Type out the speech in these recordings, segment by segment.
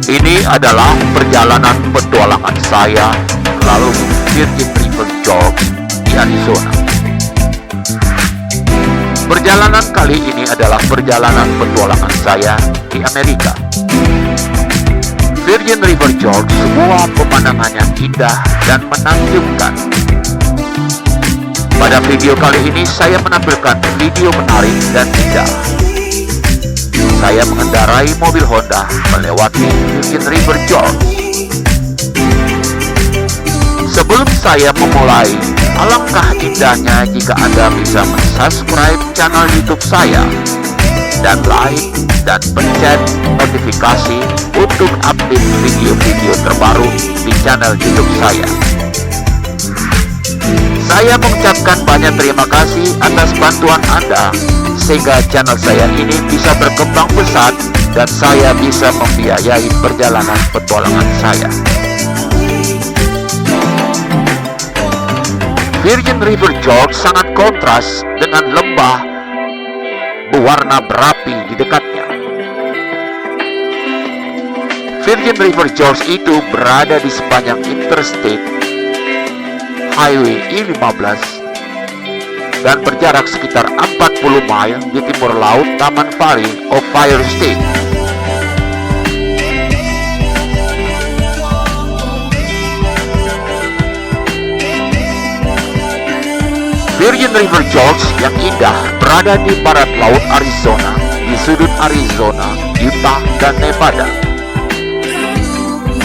Ini adalah perjalanan petualangan saya melalui Virgin River Gorge di Arizona. Perjalanan kali ini adalah perjalanan petualangan saya di Amerika. Virgin River Gorge sebuah pemandangan yang indah dan menakjubkan. Pada video kali ini saya menampilkan video menarik dan indah. Saya mengendarai mobil Honda melewati Virgin River Gorge. Sebelum saya memulai, alangkah indahnya jika Anda bisa subscribe channel YouTube saya dan like dan pencet notifikasi untuk update video-video terbaru di channel YouTube saya. Saya mengucapkan banyak terima kasih atas bantuan Anda sehingga channel saya ini bisa berkembang pesat dan saya bisa membiayai perjalanan petualangan saya. Virgin River Gorge sangat kontras dengan lembah berwarna berapi di dekatnya. Virgin River Gorge itu berada di sepanjang Interstate Highway I-15 dan berjarak sekitar 40 mil di timur laut Taman Valley of Fire State. Virgin River Gorge yang indah berada di barat laut Arizona, di sudut Arizona, Utah, dan Nevada.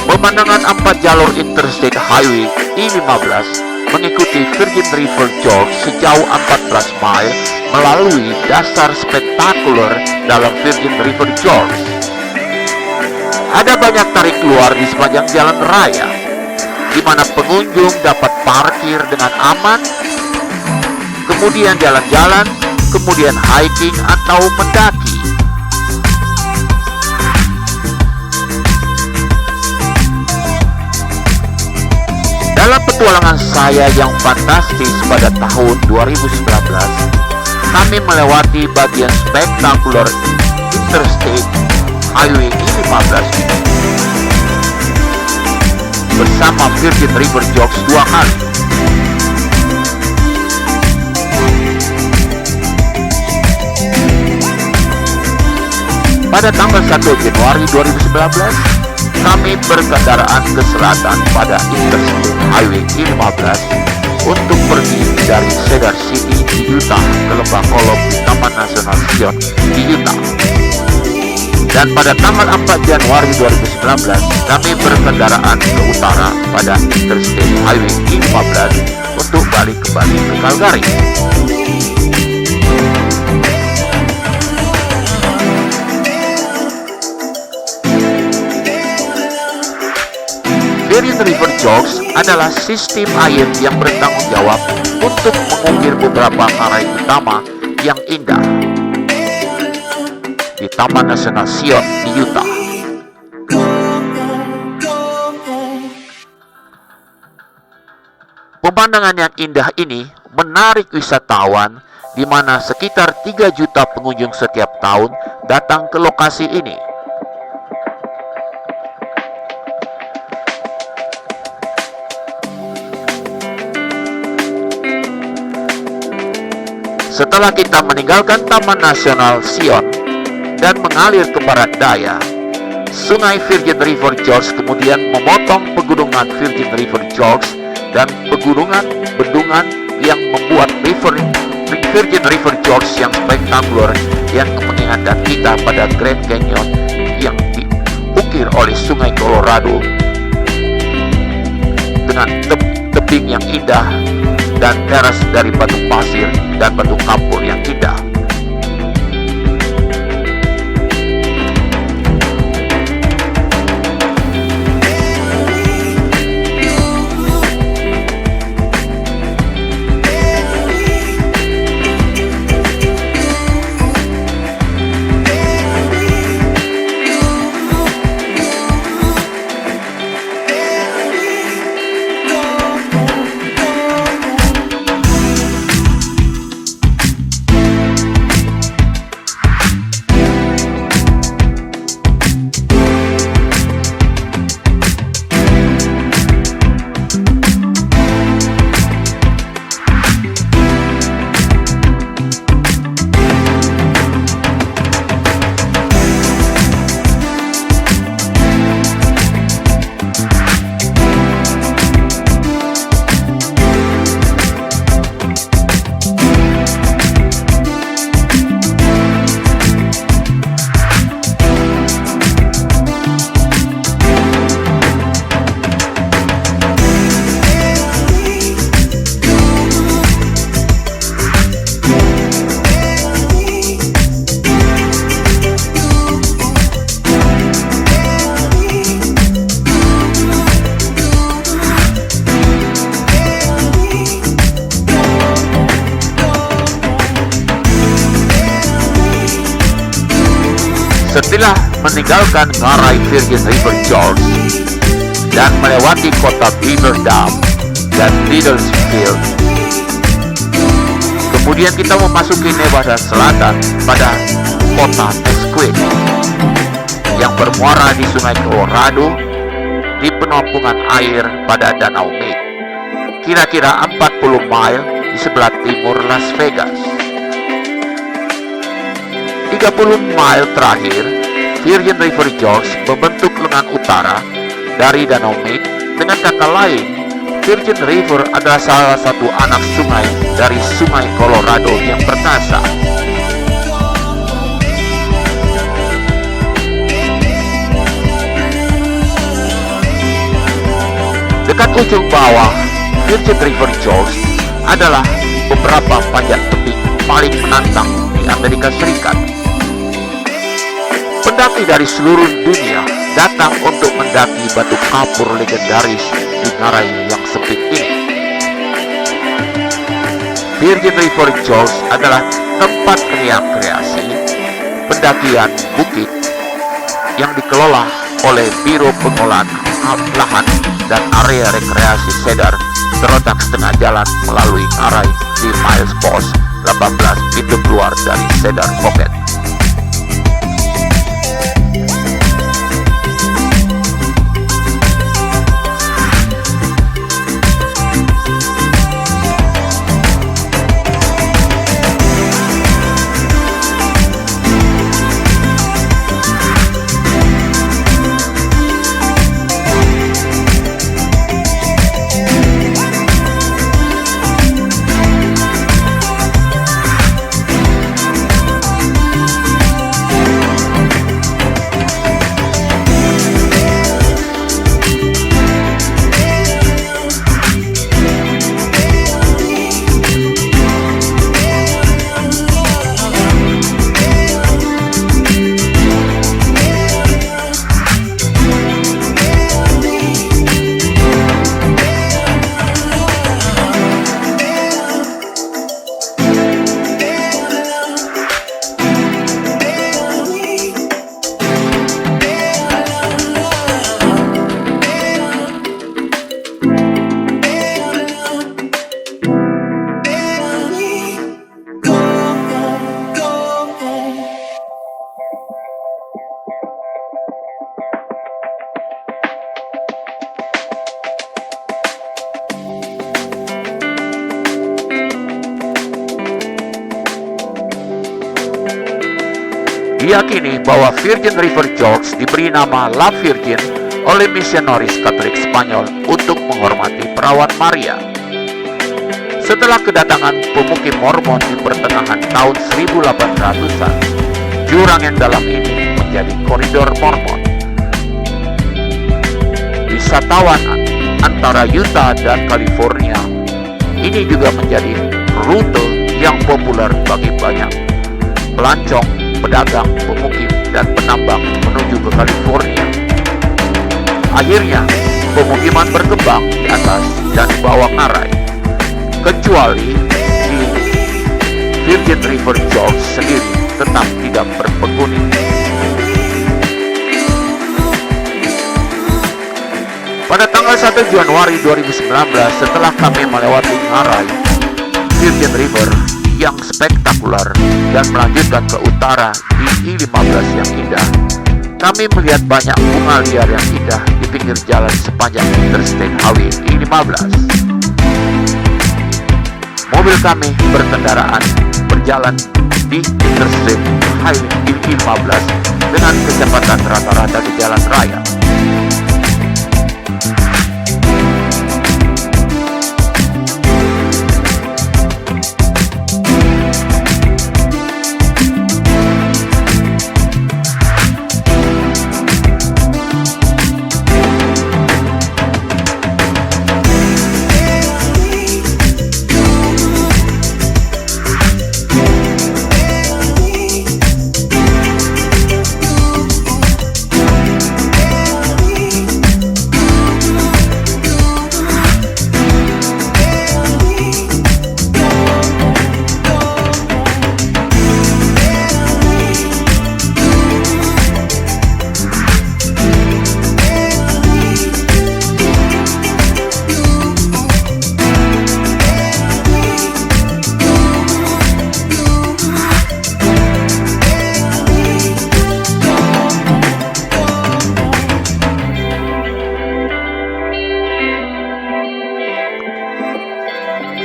Pemandangan 4 jalur Interstate Highway I-15 mengikuti Virgin River Gorge sejauh 14 mil melalui dasar spektakuler dalam Virgin River Gorge. Ada banyak tarik keluar di sepanjang jalan raya, di mana pengunjung dapat parkir dengan aman, kemudian jalan-jalan, kemudian hiking atau mendaki. Dalam petualangan saya yang fantastis pada tahun 2019, kami melewati bagian spektakuler Interstate Highway I-15 bersama Virgin River Gorge 2 kali. Pada tanggal 1 Januari 2019, kami berkendaraan ke selatan pada Interstate Highway I-15 untuk pergi dari Cedar City di Utah ke Lembah Kolom di Taman Nasional Zion di Utah. Dan pada tanggal 4 Januari 2019, kami berkendaraan ke utara pada Interstate Highway I-15 untuk balik kembali ke Calgary. Virgin River Gorge adalah sistem air yang bertanggung jawab untuk mengukir beberapa ngarai utama yang indah di Taman Nasional Zion di Utah. Pemandangan yang indah ini menarik wisatawan, di mana sekitar 3 juta pengunjung setiap tahun datang ke lokasi ini. Setelah kita meninggalkan Taman Nasional Zion dan mengalir ke barat daya, Sungai Virgin River Gorge kemudian memotong pegunungan Virgin River Gorge dan pegunungan bendungan yang membuat Virgin River Gorge yang spektakuler, yang mengingatkan kita pada Grand Canyon yang diukir oleh Sungai Colorado dengan tebing yang indah dan teras dari batu pasir dan batu kapur yang indah. Setelah meninggalkan ngarai Virgin River Gorge dan melewati kota Beaver Dam dan Liddellsfield, kemudian kita memasuki Nevada Selatan pada kota Mesquite yang bermuara di Sungai Colorado di penampungan air pada Danau Mead, kira-kira 40 mil di sebelah timur Las Vegas. 30 mil terakhir, Virgin River Gorge membentuk lengan utara dari Danau Mead. Dengan kata lain, Virgin River adalah salah satu anak sungai dari Sungai Colorado yang perkasa. Dekat ujung bawah Virgin River Gorge adalah beberapa panjat tebing paling menantang di Amerika Serikat. Pendaki dari seluruh dunia datang untuk mendaki batu kapur legendaris di ngarai yang sempit ini. Virgin River Gorge adalah tempat rekreasi pendakian bukit yang dikelola oleh Biro Pengelolaan Lahan dan Area Rekreasi Cedar, terletak setengah jalan melalui ngarai di milepost 18 pintu keluar dari Cedar Pocket. Diyakini bahwa Virgin River Jorge diberi nama La Virgin oleh misionaris Katolik Spanyol untuk menghormati perawan Maria. Setelah kedatangan pemukim Mormon di pertengahan tahun 1800-an, jurang yang dalam ini menjadi koridor Mormon. Wisatawan antara Utah dan California ini juga menjadi rute yang populer bagi banyak pelancong, pedagang, pemukim, dan penambang menuju ke California. Akhirnya, pemukiman berkembang di atas dan di bawah ngarai, kecuali di Virgin River Jorge sendiri tetap tidak berpenghuni. Pada tanggal 1 Januari 2019, setelah kami melewati ngarai Virgin River yang spektakuler dan melanjutkan ke utara di I-15 yang indah, kami melihat banyak bunga liar yang indah di pinggir jalan sepanjang Interstate Highway I-15. Mobil kami berkendaraan berjalan di Interstate Highway I-15 dengan kecepatan rata-rata di jalan raya.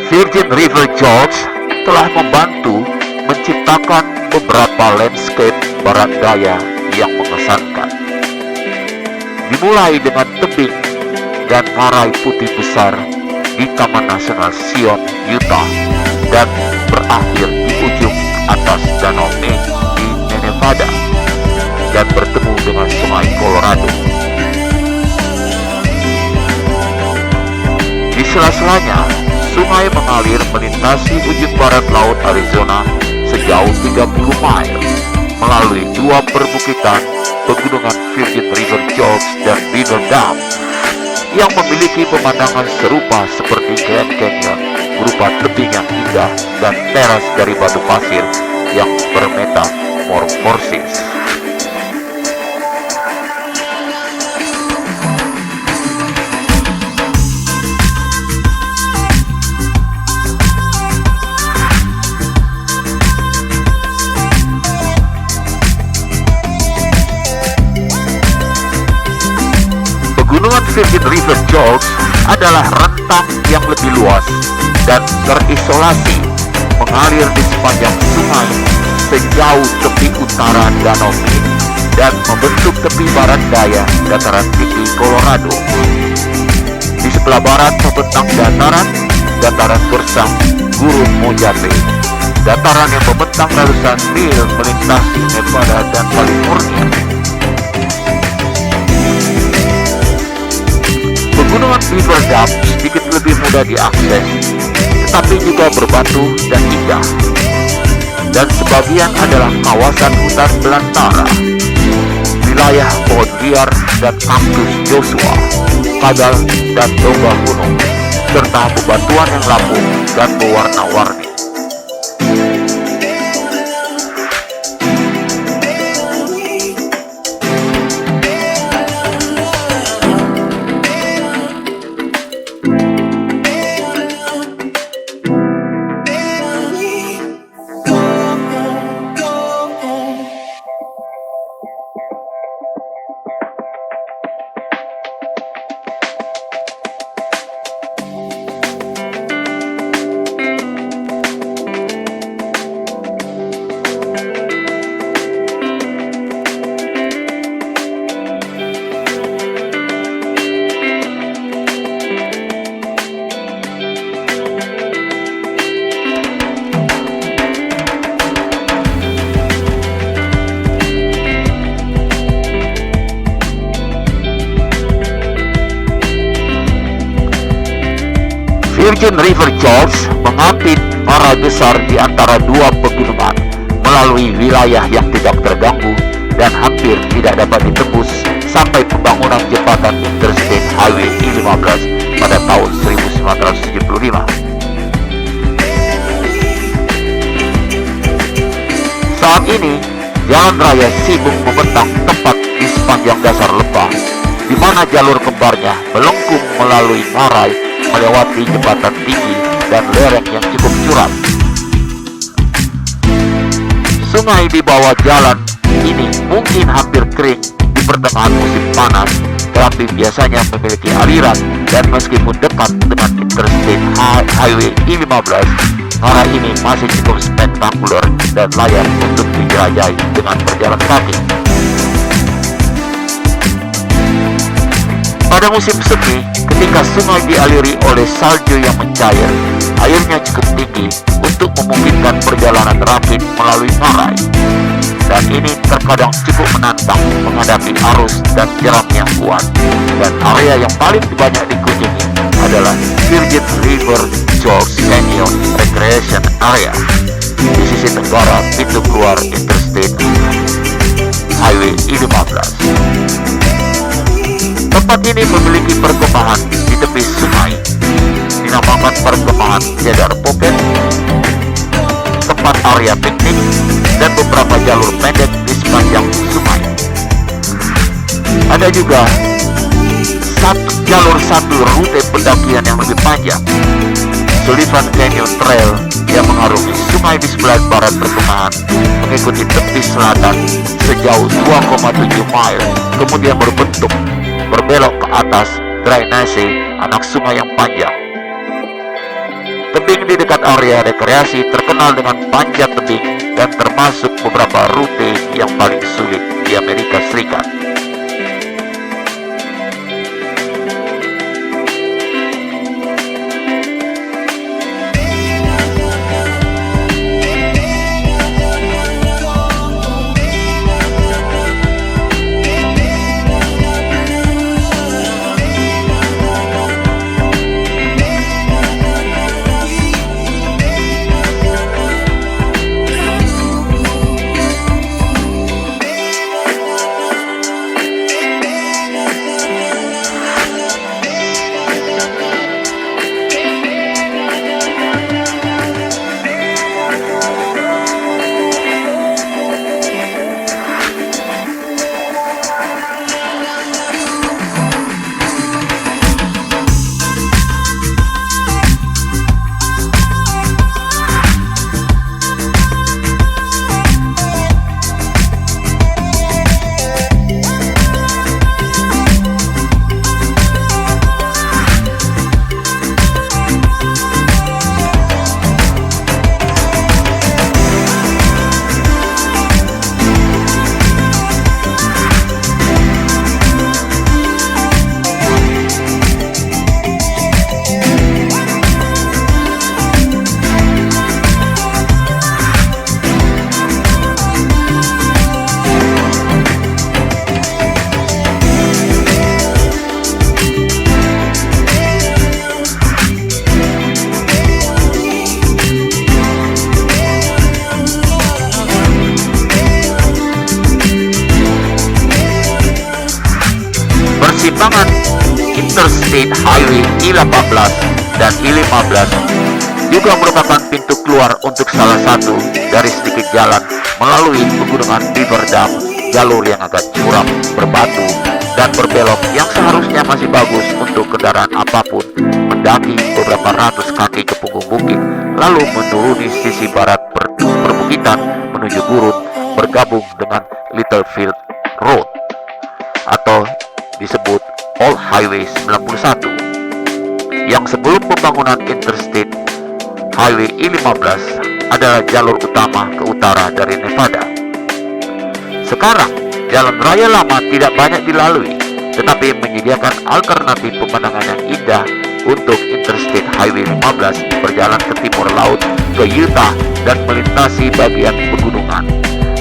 Virgin River Jorge telah membantu menciptakan beberapa landscape barat daya yang mengesankan. Dimulai dengan tebing dan ngarai putih besar di Taman Nasional Zion, Utah, dan berakhir di ujung atas Danau Maine di Nevada dan bertemu dengan Sungai Colorado. Di sela-selanya, sungai mengalir melintasi ujung barat laut Arizona sejauh 30 mil melalui dua perbukitan pegunungan Virgin River Jorge dan Beaver Dam yang memiliki pemandangan serupa seperti Grand Canyon berupa tebing yang indah dan teras dari batu pasir yang bermetamorfosis. Pegunungan Virgin River Jorge adalah rentang yang lebih luas dan terisolasi, mengalir di sepanjang sungai sejauh tepi utara Danau Maine dan membentuk tepi barat daya dataran tinggi Colorado. Di sebelah barat membentang dataran gersang Gurun Mojave, dataran yang membentang ratusan mil melintasi Nevada dan California. Pegunungan Beaver Dam sedikit lebih mudah diakses, tetapi juga berbatu dan indah. Dan sebagian adalah kawasan hutan belantara, wilayah pohon liar dan kaktus Joshua, kadal dan domba gunung, serta bebatuan yang lapuk dan berwarna-warni. Virgin River Gorge mengambil marai besar di antara dua pegunungan melalui wilayah yang tidak terganggu dan hampir tidak dapat ditembus sampai pembangunan jembatan Interstate Highway I-15 pada tahun 1975. Saat ini, jalan raya sibuk membentang tepat di sepanjang dasar lembah, di mana jalur kembarnya melengkung melalui marai melewati jembatan tinggi dan lereng yang cukup curam. Sungai di bawah jalan ini mungkin hampir kering di pertengahan musim panas, tetapi biasanya memiliki aliran, dan meskipun dekat dengan Interstate Highway I-15, marai ini masih cukup spektakuler dan layak untuk dijelajahi dengan berjalan kaki. Pada musim semi, ketika sungai dialiri oleh salju yang mencair, airnya cukup tinggi untuk memungkinkan perjalanan rakit melalui marai. Dan ini terkadang cukup menantang menghadapi arus dan jeram yang kuat. Dan area yang paling banyak dikunjungi adalah Virgin River Gorge Canyon Recreation Area di sisi tenggara pintu keluar Interstate Highway I-15. Tempat ini memiliki perkemahan di tepi sungai, dinamakan perkemahan Cedar Pocket, tempat area piknik, dan beberapa jalur pendek di sepanjang sungai. Ada juga jalur satu rute pendakian yang lebih panjang, Sullivan Canyon Trail, yang mengarungi sungai di sebelah barat perkemahan, mengikuti tepi selatan sejauh 2,7 mile, kemudian berbelok ke atas drainase anak sungai yang panjang. Tebing di dekat area rekreasi terkenal dengan panjat tebing dan termasuk beberapa rute yang paling sulit di Amerika Serikat. Persimpangan Interstate Highway I-18 dan I-15 juga merupakan pintu keluar untuk salah satu dari sedikit jalan melalui pegunungan Beaver Dam, jalur yang agak curam, berbatu, dan berbelok yang seharusnya masih bagus untuk kendaraan apapun, mendaki beberapa ratus kaki ke punggung bukit, lalu menuruni sisi barat perbukitan menuju gurun, bergabung dengan Littlefield Road atau disebut Old Highway 91, yang sebelum pembangunan Interstate Highway I-15 adalah jalur utama ke utara dari Nevada. Sekarang, jalan raya lama tidak banyak dilalui, tetapi menyediakan alternatif pemandangan yang indah untuk Interstate Highway 15 berjalan ke timur laut ke Utah dan melintasi bagian pegunungan,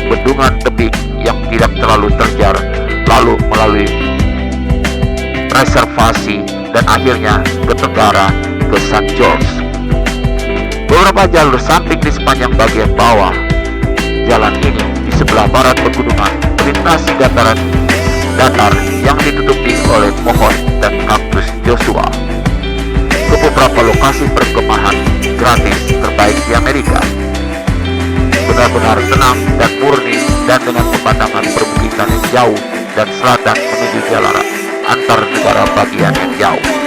bendungan tebing yang tidak terlalu terjar, lalu melalui reservasi dan akhirnya ke tenggara ke St. George. Beberapa jalur samping di sepanjang bagian bawah jalan ini di sebelah barat pegunungan melintasi dataran datar yang ditutupi oleh pohon dan kaktus Joshua ke beberapa lokasi perkemahan gratis terbaik di Amerika. Benar-benar tenang dan murni, dan dengan pemandangan perbukitan yang jauh dan selatan menuju jalan antar negara bagian yang jauh.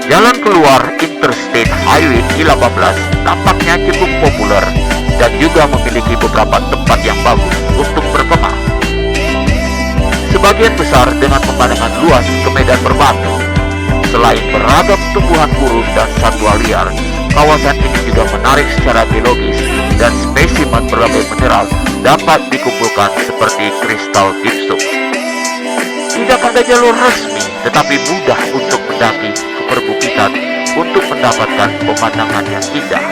Jalan keluar Interstate Highway I-18 tampaknya cukup populer dan juga memiliki beberapa tempat yang bagus untuk berkemah. Sebagian besar dengan pemandangan luas ke medan berbatu. Selain beragam tumbuhan kurus dan satwa liar, kawasan ini juga menarik secara biologis dan spesimen berbagai mineral dapat dikumpulkan seperti kristal gypsum. Tidak ada jalur resmi, tetapi mudah untuk mendaki ke perbukitan untuk mendapatkan pemandangan yang indah.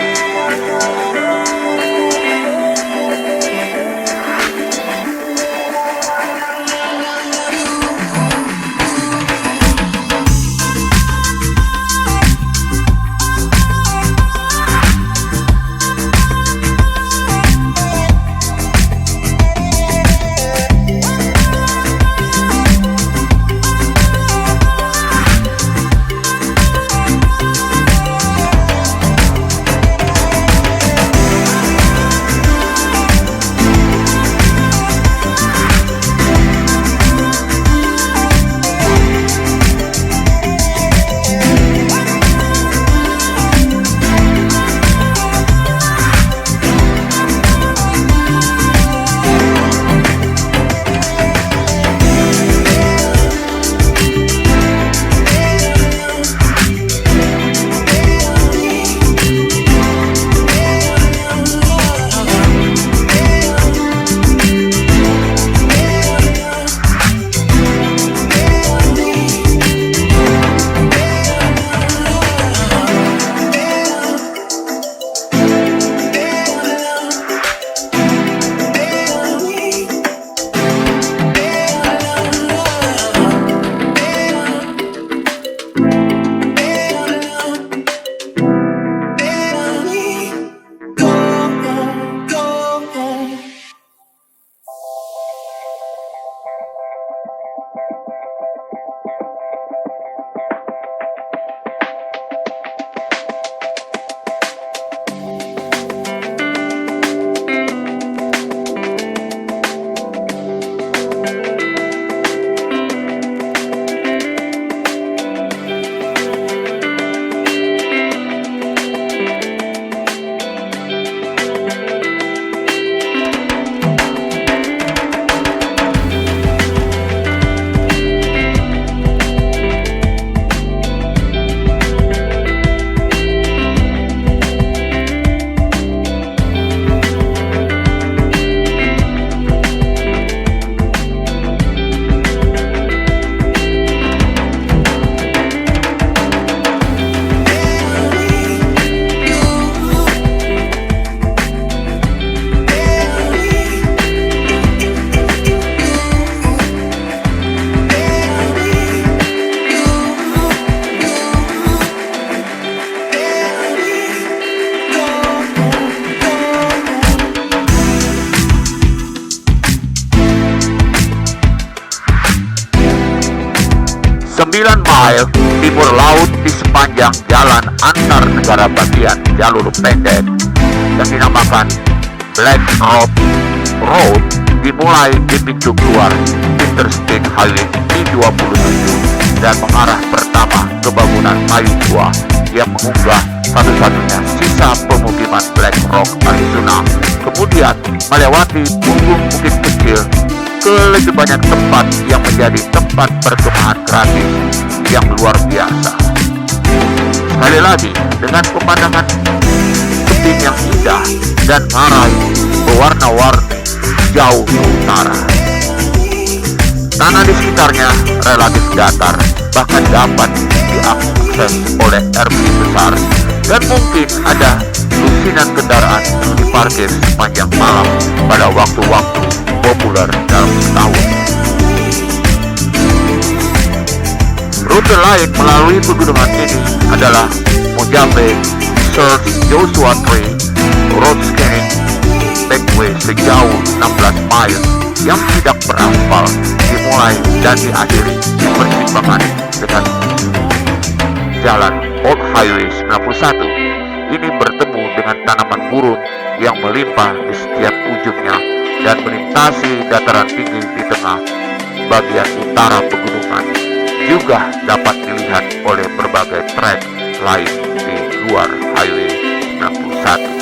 mile timur laut di sepanjang jalan antar negara bagian jalur pendek yang dinamakan Black Rock Road dimulai di pintu keluar Interstate Highway I-27 dan mengarah pertama ke bangunan kayu tua yang mengunggah satu-satunya sisa pemukiman Black Rock, Arizona, kemudian melewati punggung bukit kecil ke lebih banyak tempat yang menjadi tempat perkemahan gratis yang luar biasa. Sekali lagi, dengan pemandangan tebing yang indah dan ngarai berwarna-warni jauh ke utara. Tanah di sekitarnya relatif datar, bahkan dapat diakses oleh RV besar, dan mungkin ada lusinan kendaraan yang diparkir sepanjang malam pada waktu-waktu populer dalam setahun. Rute lain melalui pegunungan ini adalah Mojave Search Joshua Tree Road Scanning Backway sejauh 16 mile yang tidak beraspal dimulai dan diakhiri di persimpangan dengan jalan Old Highway 91. Ini bertemu dengan tanaman gurun yang melimpah di setiap ujungnya dan melintasi dataran tinggi di tengah bagian utara pegunungan. Juga dapat dilihat oleh berbagai trek lain di luar Highway 91.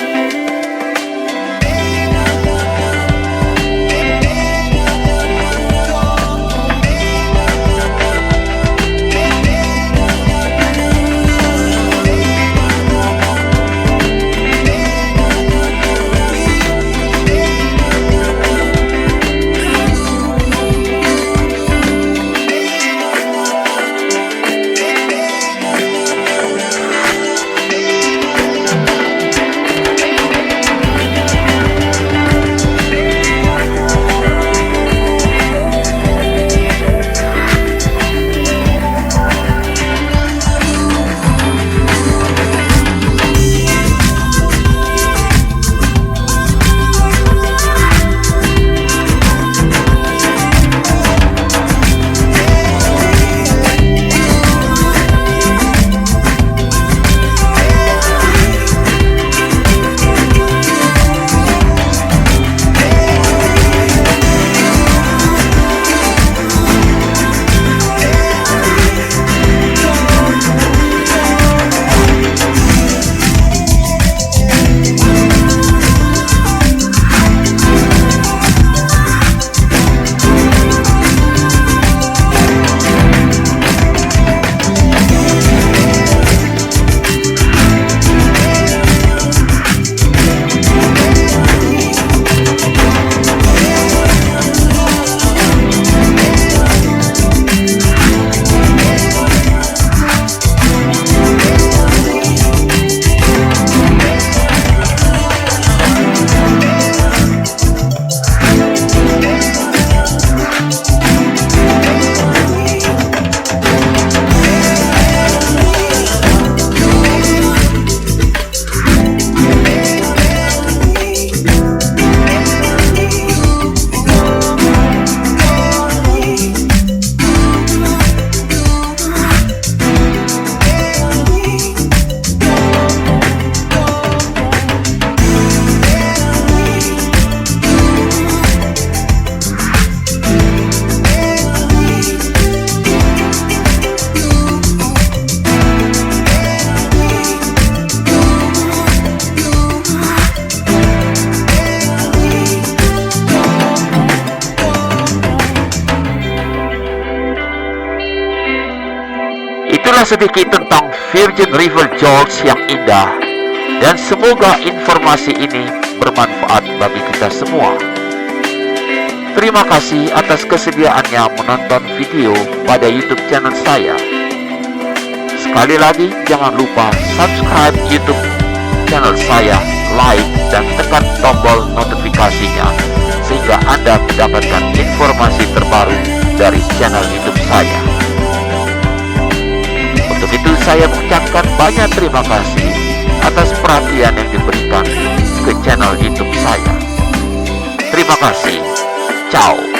Itulah sedikit tentang Virgin River Gorge yang indah, dan semoga informasi ini bermanfaat bagi kita semua. Terima kasih atas kesediaannya menonton video pada YouTube channel saya. Sekali lagi, jangan lupa subscribe YouTube channel saya, like, dan tekan tombol notifikasinya sehingga Anda mendapatkan informasi terbaru dari channel YouTube saya. Untuk itu saya mengucapkan banyak terima kasih atas perhatian yang diberikan ke channel YouTube saya. Terima kasih. Ciao.